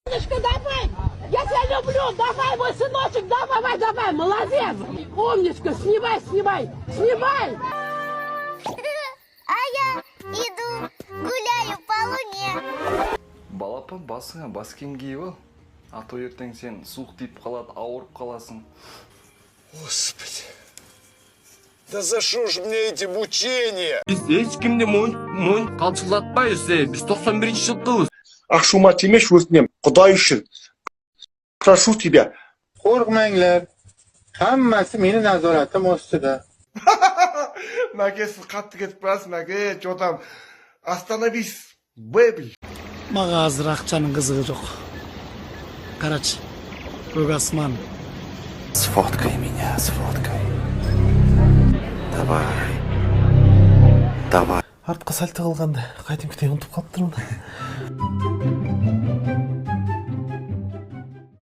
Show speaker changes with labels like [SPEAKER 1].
[SPEAKER 1] Солнышко, давай! Я тебя люблю! Давай, мой сыночек! Давай, давай! Молодец! Умничка! Снимай! Снимай!
[SPEAKER 2] А я иду, гуляю по луне.
[SPEAKER 3] Балапан басыңа бас киім киіп ал. А то ертең сен суық тиіп қалады, ауырып қаласың.
[SPEAKER 4] Господи, да за что ж мне эти мучения?
[SPEAKER 5] Biz hiç kimde moyun kalçılatmayız. Biz 91 жылдыбыз.
[SPEAKER 6] Ашума тимеш өтінем, Құдай үшін. Прошу тебя.
[SPEAKER 7] Korkmayınlar. Hammasi meni nazoratim ostida.
[SPEAKER 4] Мәке, сіз қатты кетіп барасыз, мәке, жотам. Остановись, бэби.
[SPEAKER 8] Мага азыр акчанын кызыгы жок. Карачы, көк асман.
[SPEAKER 9] Сфоткай меня, сфоткай. Давай. Артқа сәл тығылғанда, қайтым кетей ұмытып қалыптырмын.